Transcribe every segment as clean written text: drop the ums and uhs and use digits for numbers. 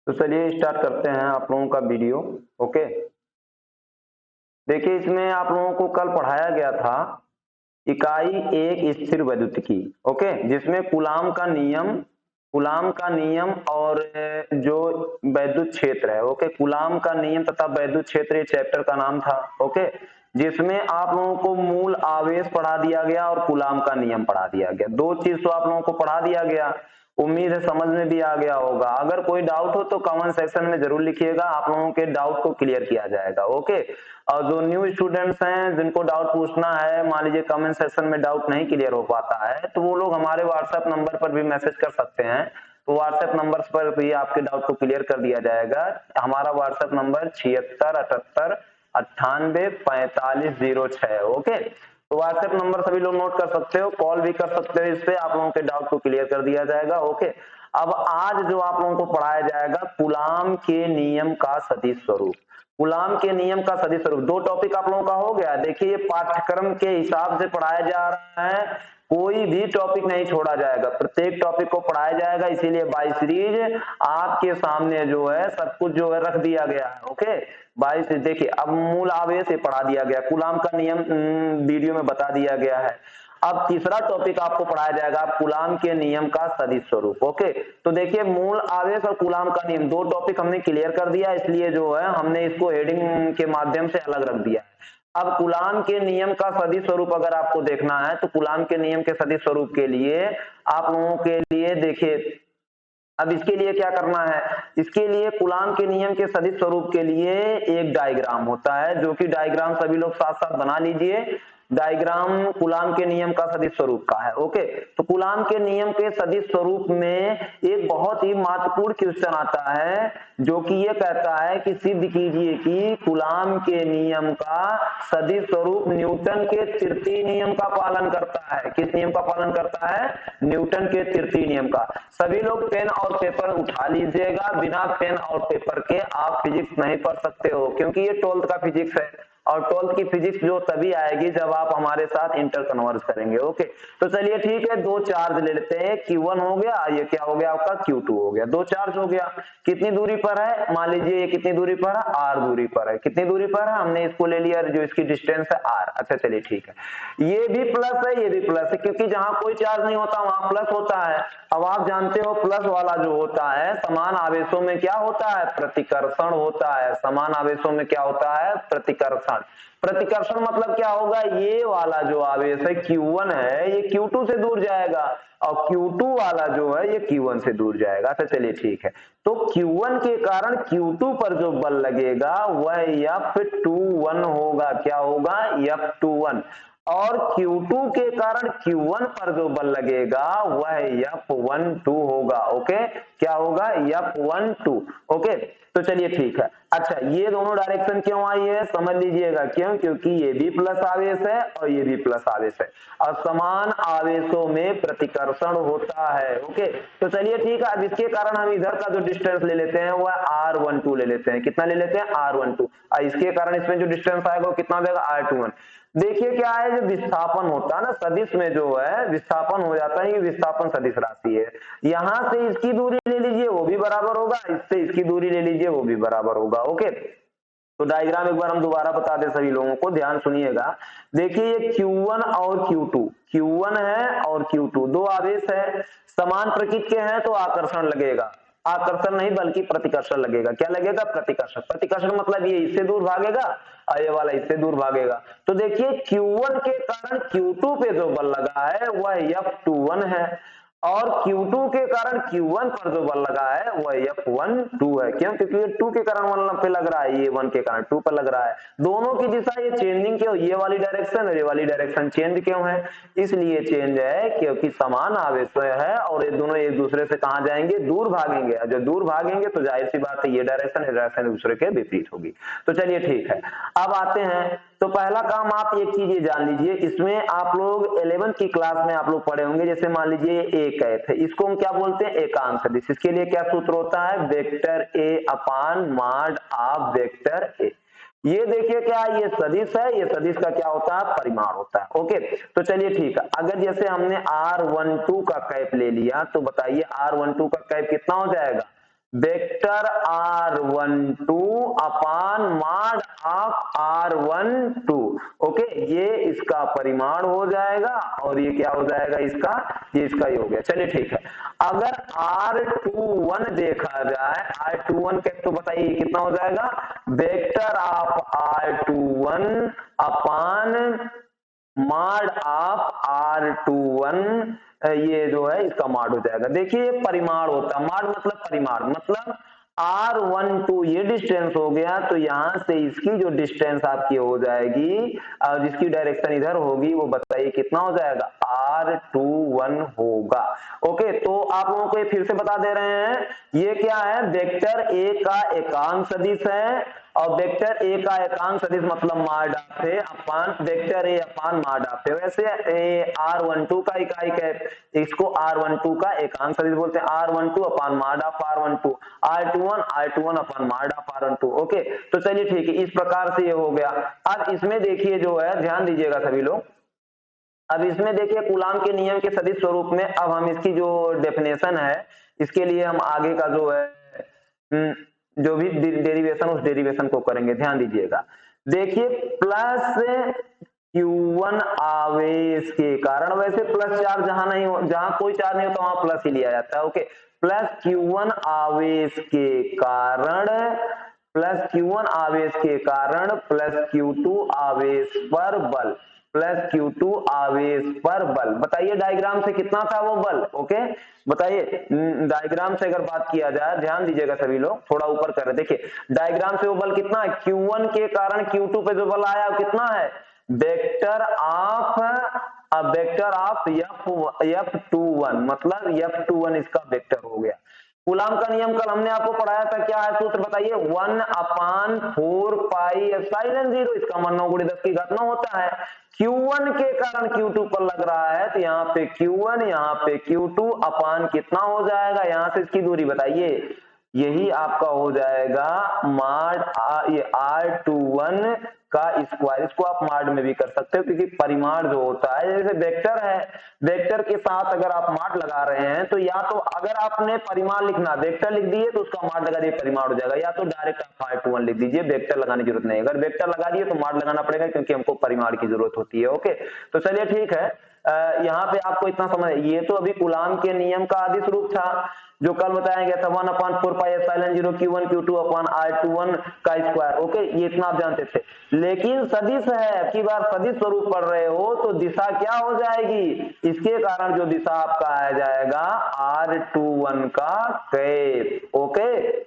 तो चलिए स्टार्ट करते हैं आप लोगों का वीडियो। ओके, देखिए इसमें आप लोगों को कल पढ़ाया गया था इकाई एक स्थिर वैद्युत की। ओके, जिसमें कूलाम का नियम और जो वैद्युत क्षेत्र है। ओके, कूलाम का नियम तथा वैद्युत क्षेत्र ये चैप्टर का नाम था। ओके, जिसमें आप लोगों को मूल आवेश पढ़ा दिया गया और कूलाम का नियम पढ़ा दिया गया। दो चीज तो आप लोगों को पढ़ा दिया गया, उम्मीद है समझ में भी आ गया होगा। अगर कोई डाउट हो तो कमेंट सेक्शन में जरूर लिखिएगा, आप लोगों के डाउट को क्लियर किया जाएगा। ओके, और जो न्यू स्टूडेंट्स हैं जिनको डाउट पूछना है, मान लीजिए कमेंट सेक्शन में डाउट नहीं क्लियर हो पाता है, तो वो लोग हमारे व्हाट्सएप नंबर पर भी मैसेज कर सकते हैं। तो व्हाट्सएप नंबर पर भी आपके डाउट को क्लियर कर दिया जाएगा। हमारा व्हाट्सएप नंबर 7678984506। ओके, तो व्हाट्सएप नंबर सभी लोग नोट कर सकते हो, कॉल भी कर सकते हो, इस पे आप लोगों के डाउट को क्लियर कर दिया जाएगा। ओके, अब आज जो आप लोगों को पढ़ाया जाएगा कूलाम के नियम का सदिश स्वरूप। कूलाम के नियम का सदिश स्वरूप दो टॉपिक आप लोगों का हो गया। देखिए ये पाठ्यक्रम के हिसाब से पढ़ाया जा रहा है, कोई भी टॉपिक नहीं छोड़ा जाएगा, प्रत्येक टॉपिक को पढ़ाया जाएगा। इसीलिए बाई सीरीज आपके सामने जो है सब कुछ जो है रख दिया गया है। ओके, बाई सीरीज देखिए अब मूल आवेश पढ़ा दिया गया, कूलाम का नियम वीडियो में बता दिया गया है। अब तीसरा टॉपिक आपको पढ़ाया जाएगा कूलाम के नियम का सदिश स्वरूप। ओके, तो देखिए मूल आवेश और कूलाम का नियम दो टॉपिक हमने क्लियर कर दिया, इसलिए जो है हमने इसको हेडिंग के माध्यम से अलग रख दिया है। अब कूलाम के नियम का सदिश स्वरूप अगर आपको देखना है तो कूलाम के नियम के सदिश स्वरूप के लिए आप लोगों के लिए देखिए, अब इसके लिए क्या करना है, इसके लिए कूलाम के नियम के सदिश स्वरूप के लिए एक डायग्राम होता है, जो कि डायग्राम सभी लोग साथ साथ बना लीजिए। डायग्राम कूलाम के नियम का सदिश स्वरूप का है। ओके, तो कूलाम के नियम के सदिश स्वरूप में एक बहुत ही महत्वपूर्ण क्वेश्चन आता है, जो कि ये कहता है कि सिद्ध कीजिए कि कूलाम के नियम का सदिश स्वरूप न्यूटन के तृतीय नियम का पालन करता है। किस नियम का पालन करता है? न्यूटन के तृतीय नियम का। सभी लोग पेन और पेपर उठा लीजिएगा, बिना पेन और पेपर के आप फिजिक्स नहीं पढ़ सकते हो, क्योंकि ये 12th का फिजिक्स है और 12th की फिजिक्स जो तभी आएगी जब आप हमारे साथ इंटर कन्वर्स करेंगे। ओके, तो चलिए ठीक है, दो चार्ज ले लेते हैं, Q1 हो गया, ये क्या हो गया आपका Q2 हो गया, दो चार्ज हो गया। कितनी दूरी पर है? मान लीजिए ये कितनी दूरी पर है? R दूरी पर है। कितनी दूरी पर है? हमने इसको ले लिया जो इसकी डिस्टेंस है R। अच्छा चलिए ठीक है, ये भी प्लस है, ये भी प्लस है, क्योंकि जहां कोई चार्ज नहीं होता वहां प्लस होता है। अब आप जानते हो प्लस वाला जो होता है समान आवेशों में क्या होता है? प्रतिकर्षण होता है। समान आवेशों में क्या होता है? प्रतिकर्षण। प्रतिकर्षण मतलब क्या होगा? ये वाला जो आवेश है Q1 है, ये Q2 से दूर जाएगा और Q2 वाला जो है ये Q1 से दूर जाएगा। अच्छा चलिए ठीक है, तो Q1 के कारण Q2 पर जो बल लगेगा वह F21 होगा। क्या होगा? F21। और Q2 के कारण Q1 पर जो बल लगेगा वह F12 होगा। ओके, क्या होगा? F12। ओके, तो चलिए ठीक है। अच्छा, ये दोनों डायरेक्शन क्यों आई है समझ लीजिएगा, क्यों? क्योंकि ये भी प्लस आवेश है और ये भी प्लस आवेश है और समान आवेशों में प्रतिकर्षण होता है। ओके, तो चलिए ठीक है, अब इसके कारण हम इधर का जो डिस्टेंस ले लेते हैं वह R12 ले लेते हैं। कितना ले लेते हैं? R12। और इसके कारण इसमें जो डिस्टेंस आएगा वो कितना देगा? R21। देखिए क्या है, जो विस्थापन होता है ना सदिश में, जो है विस्थापन हो जाता है, ये विस्थापन सदिश राशि है। यहां से इसकी दूरी ले लीजिए वो भी बराबर होगा, इससे इसकी दूरी ले लीजिए वो भी बराबर होगा। ओके, तो डायग्राम एक बार हम दोबारा बता दें सभी लोगों को, ध्यान सुनिएगा। देखिए ये Q1 और Q2, Q1 है और Q2 दो आवेश है, समान प्रकृति के हैं तो आकर्षण लगेगा। आकर्षण नहीं बल्कि प्रतिकर्षण लगेगा। क्या लगेगा? प्रतिकर्षण। प्रतिकर्षण मतलब ये इससे दूर भागेगा और ये वाला इससे दूर भागेगा। तो देखिए Q1 के कारण Q2 पे जो बल लगा है वह F21 है और Q2 के कारण Q1 पर जो बल लगा है वह F12 है। क्यों? क्योंकि ये 2 के कारण 1 पे लग रहा है, ये 1 के कारण 2 पर लग रहा है। दोनों की दिशा ये चेंजिंग क्यों? ये वाली डायरेक्शन और ये वाली डायरेक्शन चेंज क्यों है? इसलिए चेंज है क्योंकि समान आवेश है और ये दोनों एक दूसरे से कहां जाएंगे? दूर भागेंगे। और जो दूर भागेंगे तो जाहिर सी बात है ये डायरेक्शन दूसरे के विपरीत होगी। तो चलिए ठीक है, अब आते हैं। तो पहला काम आप एक चीज ये जान लीजिए, इसमें आप लोग 11th की क्लास में आप लोग पढ़े होंगे, जैसे मान लीजिए एक है, इसको हम क्या बोलते हैं? एकांक सदिश। इसके लिए क्या सूत्र होता है? Vector A upon mod of vector A. ये देखिए क्या, ये सदिश है, ये सदिश का क्या होता है? परिमाण होता है। ओके, तो चलिए ठीक है, अगर जैसे हमने R12 का कैप ले लिया तो बताइए R12 का कैप कितना हो जाएगा? Vector R12 upon mod of R12। Okay, ये इसका परिमाण हो जाएगा और ये क्या हो जाएगा इसका, ये इसका ही हो गया। चलिए ठीक है, अगर R21 देखा जाए, R21 के तो बताइए कितना हो जाएगा, vector of R21 upon mod of R21, ये जो है इसका मॉड हो जाएगा। देखिए परिमाण होता है, मॉड मतलब परिमाण, मतलब R12 ये डिस्टेंस हो गया, तो यहां से इसकी जो डिस्टेंस आपकी हो जाएगी और जिसकी डायरेक्शन इधर होगी, वो बताइए कितना हो जाएगा, R21 होगा। ओके, तो आप लोगों को ये फिर से बता दे रहे हैं, ये क्या है, वेक्टर ए का एकांक सदिश है, और वेक्टर ए का एकांक सदिश मतलब मॉड ऑफ है upon vector A upon mod of है। वैसे R12 का इकाई है, इसको R12 का एकांक सदिश बोलते हैं, R12 upon mod of R12, R21 upon mod of R12। Okay, तो चलिए ठीक है, इस प्रकार से ये हो गया। अब इसमें देखिए जो है, ध्यान दीजिएगा सभी लोग, अब इसमें देखिए कूलाम के नियम के सदिश स्वरूप में, अब हम इसकी जो डेफिनेशन है, इसके लिए हम आगे का जो है जो भी डेरिवेशन, उस डेरिवेशन को करेंगे। ध्यान दीजिएगा, देखिए प्लस Q1 आवेश के कारण, वैसे प्लस चार्ज जहां नहीं हो, जहां कोई चार्ज नहीं होता वहां प्लस ही लिया जाता है। ओके, प्लस Q1 आवेश के कारण, प्लस Q1 आवेश के कारण प्लस Q2 आवेश पर बल, प्लस Q2 आवेश पर बल। बताइए डायग्राम से कितना था वो बल। ओके, बताइए डायग्राम से अगर बात किया जाए, ध्यान दीजिएगा सभी लोग, थोड़ा ऊपर कर रहे, देखिए डायग्राम से वो बल कितना है, Q1 के कारण Q2 पे जो बल आया वो कितना है, वेक्टर ऑफ F21, मतलब F21 इसका वेक्टर हो गया। कूलाम का नियम कल हमने आपको पढ़ाया था, क्या है सूत्र बताइए, 1/4πε0, इसका मान 9 × 10 की घात 9 होता है। Q1 के कारण Q2 पर लग रहा है, तो यहाँ पे Q1 यहाँ पे Q2 अपान कितना हो जाएगा, यहाँ से इसकी दूरी बताइए, यही आपका हो जाएगा मॉड ये R21 का स्क्वायर। इसको आप मॉड में भी कर सकते हो, क्योंकि परिमाण जो होता है, जैसे वेक्टर है, वेक्टर के साथ अगर आप मॉड लगा रहे हैं, तो या तो अगर आपने परिमाण लिखना, वेक्टर लिख दिए तो उसका मॉड लगा दिए, परिमाण हो जाएगा, या तो डायरेक्ट आप R21 लिख दीजिए, वेक्टर लगाने की जरूरत नहीं है। अगर वेक्टर लगा दिए तो मॉड लगाना पड़ेगा, क्योंकि हमको परिमाण की जरूरत होती है। ओके, तो चलिए ठीक है, यहाँ पे आपको इतना समझ, ये तो अभी कूलाम के नियम का आदिश रूप था जो कल बताया गया था, 1/4πε0 Q1 Q2 अपान R21 का स्क्वायर। ओके, ये इतना आप जानते थे, लेकिन सदिश है, अब की बार सदिश स्वरूप पढ़ रहे हो तो दिशा क्या हो जाएगी, इसके कारण जो दिशा आपका आ जाएगा R21 का कैप। ओके,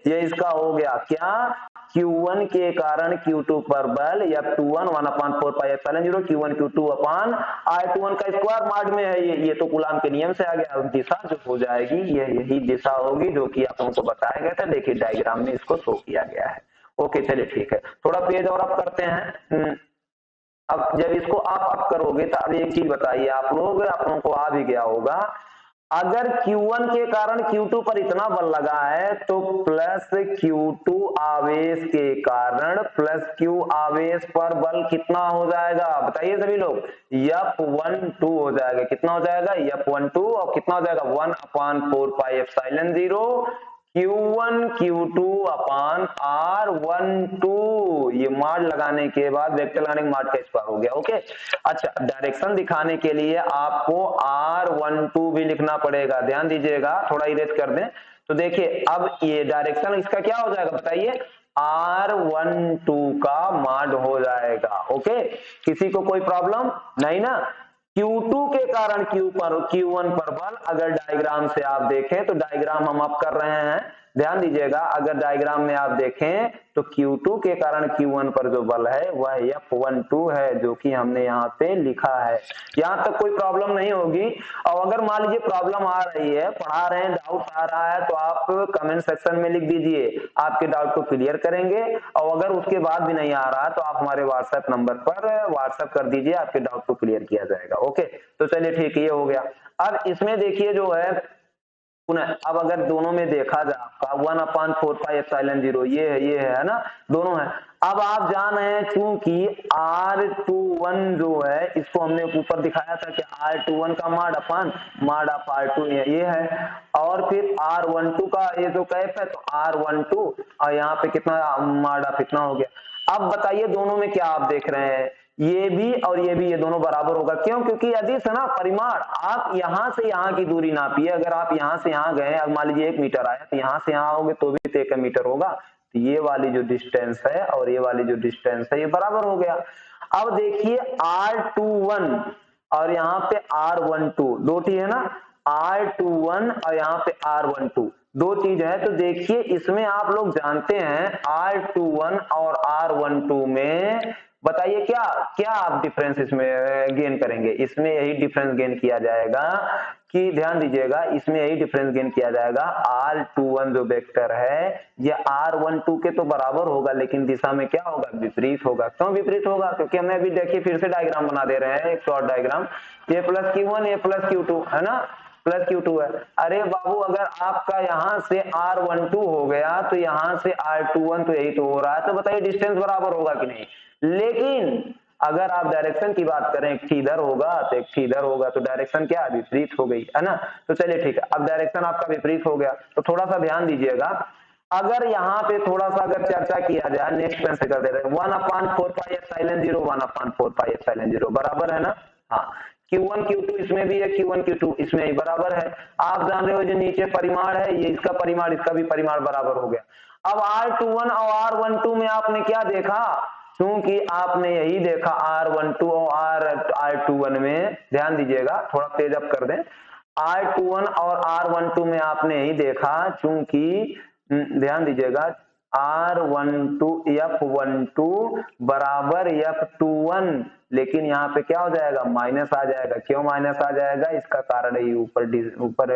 ये इसका हो गया क्या, Q1 के कारण Q2 पर बल, F21 1/4πε0 Q1 Q2 अपान R21 का स्क्वायर मॉड में है, ये तो कूलाम के नियम से आ गया। दिशा जो हो जाएगी ये यही दिशा होगी जो कि आप लोगों को बताया गया था, देखिए डायग्राम में इसको शो किया गया है। ओके, चलिए ठीक है, थोड़ा पेज और अप करते हैं। अब जब इसको आप अप करोगे तो अब एक चीज बताइए, आप लोगों को आ भी गया होगा, अगर Q1 के कारण Q2 पर इतना बल लगा है, तो प्लस Q2 आवेश के कारण प्लस Q आवेश पर बल कितना हो जाएगा, बताइए सभी लोग, F12 हो जाएगा। कितना हो जाएगा, F12, और कितना हो जाएगा, 1/4πε0 Q1 Q2 अपान R12। ये मॉड लगाने के बाद, वेक्टर लगाने के मॉड का स्क्वायर हो गया। ओके, अच्छा, डायरेक्शन दिखाने के लिए आपको R12 भी लिखना पड़ेगा, ध्यान दीजिएगा, थोड़ा इरेज कर दें तो देखिए, अब ये डायरेक्शन इसका क्या हो जाएगा बताइए, R12 का मॉड हो जाएगा। ओके, किसी को कोई प्रॉब्लम नहीं ना। Q2 के कारण Q1 पर बल, अगर डायग्राम से आप देखें तो डायग्राम हम अप कर रहे हैं, ध्यान दीजिएगा, अगर डायग्राम में आप देखें तो Q2 के कारण Q1 पर जो बल है वह F12 है, जो कि हमने यहाँ पे लिखा है। यहाँ तक कोई प्रॉब्लम नहीं होगी। और अगर मान लीजिए प्रॉब्लम आ रही है, पढ़ा रहे हैं, डाउट आ रहा है, तो आप कमेंट सेक्शन में लिख दीजिए, आपके डाउट को क्लियर करेंगे। और अगर उसके बाद भी नहीं आ रहा तो आप हमारे व्हाट्सएप नंबर पर व्हाट्सएप कर दीजिए, आपके डाउट को क्लियर किया जाएगा। ओके, तो चलिए ठीक है, ये हो गया। अब इसमें देखिए जो है पुनः अब अगर दोनों में देखा जाए आपका 1/4πε0 ये है ना, दोनों है। अब आप जान रहे हैं चूंकि R21 जो है इसको हमने ऊपर दिखाया था कि R21 का माड अपान माड ऑफ R2 ये है, और फिर R12 का ये जो कैप है तो R12 और यहाँ पे कितना माड ऑफ इतना हो गया। अब बताइए दोनों में क्या आप देख रहे हैं, ये भी और ये भी, ये दोनों बराबर होगा। क्यों? क्योंकि अदिश है ना परिमाण। आप यहां से यहां की दूरी नापिए, अगर आप यहां से यहां गए, अब मान लीजिए 1 मीटर आया तो यहां से यहां आओगे तो भी तो 1 मीटर होगा, तो ये वाली जो डिस्टेंस है और ये वाली जो डिस्टेंस है ये बराबर हो गया। अब देखिए R21 और यहाँ पे R12 दो चीज है ना, R21 और यहाँ पे R12 दो चीज है। तो देखिए इसमें आप लोग जानते हैं R21 और R12 में बताइए क्या क्या आप डिफरेंस इसमें गेन करेंगे, इसमें यही डिफरेंस गेन किया जाएगा कि ध्यान दीजिएगा, इसमें यही डिफरेंस गेन किया जाएगा। R21 जो वेक्टर है ये R12 के तो बराबर होगा लेकिन दिशा में क्या होगा, विपरीत होगा। क्यों विपरीत होगा? क्योंकि हमें अभी देखिए फिर से डायग्राम बना दे रहे हैं, एक शॉर्ट डायग्राम, ये प्लस Q1 ये प्लस Q2 है ना, प्लस Q2 है। अरे बाबू अगर आपका यहां से R12 हो गया तो यहां से R21 तो यही तो हो रहा है, तो बताइए डिस्टेंस बराबर होगा कि नहीं। लेकिन अगर आप डायरेक्शन की बात करें, एक इधर होगा तो एक इधर होगा, तो डायरेक्शन क्या विपरीत हो गई है ना। तो चलिए ठीक है, अब डायरेक्शन आपका विपरीत हो गया तो थोड़ा सा ध्यान दीजिएगा। अगर यहाँ पे थोड़ा सा अगर चर्चा किया जाए, नेक्स्ट पेन से कर दे रहे हैं 1/4πε0 1/4πε0 बराबर है ना। हाँ, Q1 Q2 इसमें भी है, Q1 Q2 इसमें ही बराबर है। आप जान रहे हो जो नीचे परिमाण है ये इसका परिमाण इसका भी परिमाण बराबर हो गया। अब R21 और R12 में आपने क्या देखा, क्योंकि आपने यही देखा R12 और R21 में, ध्यान दीजिएगा थोड़ा तेज अप कर दें, R21 और R12 में आपने यही देखा, चूंकि ध्यान दीजिएगा R12 F12 बराबर F21, लेकिन यहाँ पे क्या हो जाएगा, माइनस आ जाएगा। क्यों माइनस आ जाएगा? इसका कारण है ऊपर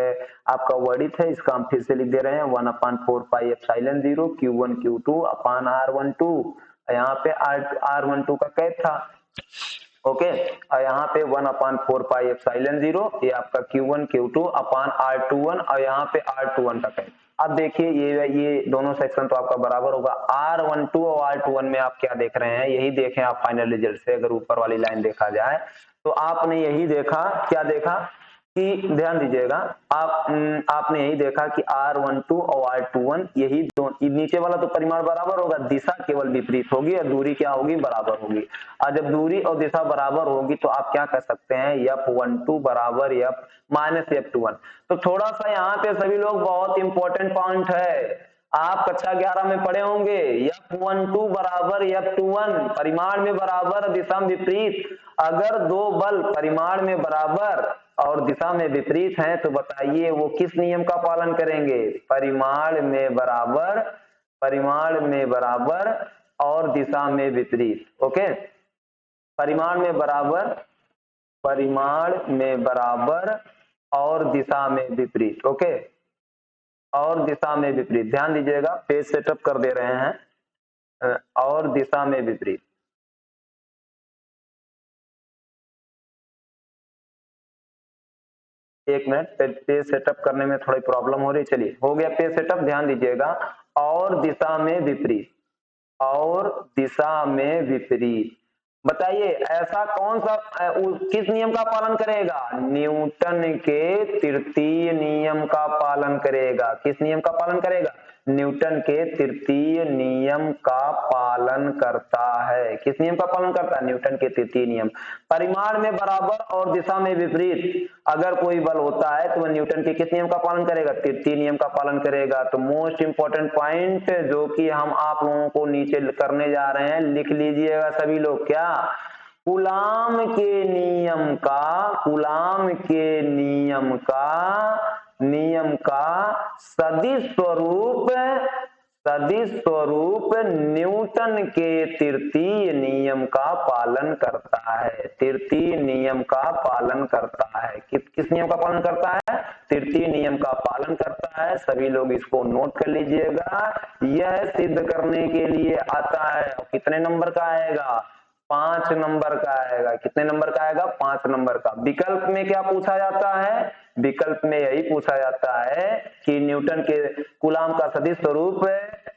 आपका वर्णित है, इसका हम फिर से लिख दे रहे हैं 1/4πε0 Q1 Q2 अपान R12, यहाँ पे R12 का कैप था, ओके, और यहाँ पे 1/4πε0 ये आपका Q1 Q2 अपान R21 और यहाँ पे R21 का कैप। अब देखिए ये दोनों सेक्शन तो आपका बराबर होगा। R12 और R21 में आप क्या देख रहे हैं, यही देखें आप फाइनल रिजल्ट से, अगर ऊपर वाली लाइन देखा जाए तो आपने यही देखा, क्या देखा कि ध्यान दीजिएगा आपने यही देखा कि R12 और R21 यही नीचे वाला तो परिमाण बराबर होगा, दिशा केवल विपरीत होगी और दूरी क्या होगी, बराबर होगी। और जब दूरी और दिशा बराबर होगी तो आप क्या कर सकते हैं, F12 बराबर F माइनस F21। तो थोड़ा सा यहाँ पे सभी लोग बहुत इंपॉर्टेंट पॉइंट है, आप कक्षा 11 में पढ़े होंगे, F12 बराबर F21 परिमाण में बराबर दिशा में विपरीत। अगर दो बल परिमाण में बराबर और दिशा में विपरीत हैं तो बताइए वो किस नियम का पालन करेंगे, परिमाण में बराबर और दिशा में विपरीत। ओके, परिमाण में बराबर और दिशा में विपरीत। ओके, और दिशा में विपरीत, ध्यान दीजिएगा पेज सेटअप कर दे रहे हैं, और दिशा में विपरीत। एक मिनट, पेज सेटअप करने में थोड़ी प्रॉब्लम हो रही, चलिए हो गया पेज सेटअप, ध्यान दीजिएगा। और दिशा में विपरीत, और दिशा में विपरीत, बताइए ऐसा कौन सा किस नियम का पालन करेगा, न्यूटन के तृतीय नियम का पालन करेगा। किस नियम का पालन करेगा, न्यूटन के तृतीय नियम का पालन करता है। किस नियम का पालन करता है, न्यूटन के तृतीय नियम। परिमाण में बराबर और दिशा में विपरीत अगर कोई बल होता है तो वह न्यूटन के किस नियम का पालन करेगा, तृतीय नियम का पालन करेगा। तो मोस्ट इंपोर्टेंट पॉइंट जो कि हम आप लोगों को नीचे करने जा रहे हैं, लिख लीजिएगा सभी लोग, क्या, कूलाम के नियम का सदिश स्वरूप न्यूटन के तृतीय नियम का पालन करता है। तृतीय नियम का पालन करता है, किस नियम का पालन करता है, तृतीय नियम का पालन करता है। सभी लोग इसको नोट कर लीजिएगा, यह सिद्ध करने के लिए आता है। कितने नंबर का आएगा, 5 नंबर का आएगा। कितने नंबर का आएगा, 5 नंबर का। विकल्प में क्या पूछा जाता है, विकल्प में यही पूछा जाता है कि न्यूटन के कूलाम का सदिश स्वरूप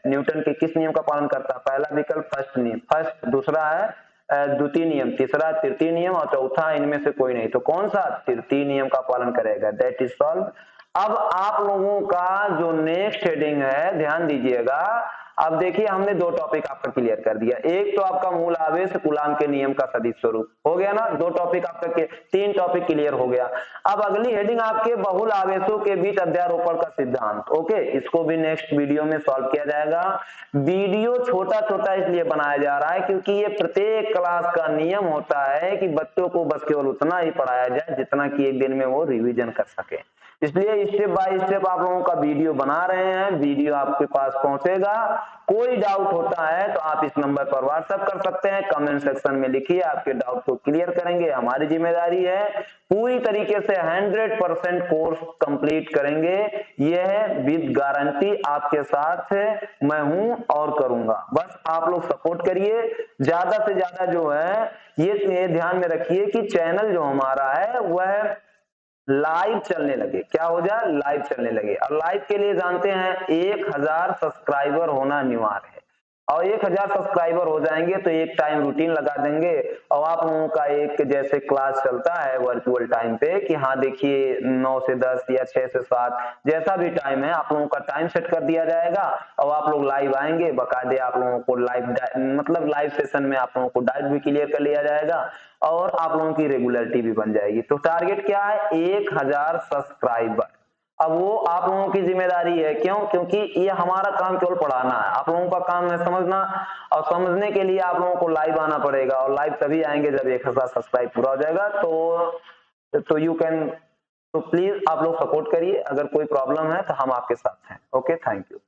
न्यूटन के किस नियम का पालन करता है। पहला विकल्प फर्स्ट नियम, फर्स्ट, दूसरा है द्वितीय नियम, तीसरा तृतीय नियम और चौथा इनमें से कोई नहीं। तो कौन सा? तृतीय नियम का पालन करेगा। That is solve. अब आप लोगों का जो नेक्स्ट हेडिंग है, ध्यान दीजिएगा। अब देखिए हमने दो टॉपिक आपका क्लियर कर दिया। एक तो आपका मूल आवेश कूलाम के नियम का सदिश स्वरूप हो गया ना, दो टॉपिक आपका, तीन टॉपिक क्लियर हो गया। अब अगली हेडिंग आपके बहुल आवेशों के बीच अध्यारोपण का सिद्धांत। ओके, इसको भी नेक्स्ट वीडियो में सॉल्व किया जाएगा। वीडियो छोटा छोटा इसलिए बनाया जा रहा है क्योंकि ये प्रत्येक क्लास का नियम होता है कि बच्चों को बस केवल उतना ही पढ़ाया जाए जितना कि एक दिन में वो रिवीजन कर सके। इसलिए स्टेप बाय स्टेप आप लोगों का वीडियो बना रहे हैं, वीडियो आपके पास पहुंचेगा। कोई डाउट होता है तो आप इस नंबर पर व्हाट्सएप कर सकते हैं, कमेंट सेक्शन में लिखिए, आपके डाउट को क्लियर करेंगे। हमारी जिम्मेदारी है पूरी तरीके से 100% कोर्स कंप्लीट करेंगे। यह विद गारंटी आपके साथ मैं हूं और करूंगा। बस आप लोग सपोर्ट करिए ज्यादा से ज्यादा। जो है ये ध्यान में रखिए कि चैनल जो हमारा है वह लाइव चलने लगे। क्या हो जाए? लाइव चलने लगे। और लाइव के लिए जानते हैं 1000 सब्सक्राइबर होना अनिवार्य है। और 1000 सब्सक्राइबर हो जाएंगे तो एक टाइम रूटीन लगा देंगे और आप लोगों का एक जैसे क्लास चलता है वर्चुअल टाइम पे कि हाँ देखिए 9 से 10 या 6 से 7 जैसा भी टाइम है आप लोगों का टाइम सेट कर दिया जाएगा और आप लोग लाइव आएंगे। बकायदे आप लोगों को लाइव मतलब लाइव सेशन में आप लोगों को डाउट भी क्लियर कर लिया जाएगा और आप लोगों की रेगुलरिटी भी बन जाएगी। तो टारगेट क्या है? 1000 सब्सक्राइबर। अब वो आप लोगों की जिम्मेदारी है। क्यों? क्योंकि ये हमारा काम केवल पढ़ाना है, आप लोगों का काम है समझना। और समझने के लिए आप लोगों को लाइव आना पड़ेगा और लाइव तभी आएंगे जब 1000 सब्सक्राइब पूरा हो जाएगा। तो यू कैन, तो प्लीज आप लोग सपोर्ट करिए। अगर कोई प्रॉब्लम है तो हम आपके साथ हैं। Okay, thank you.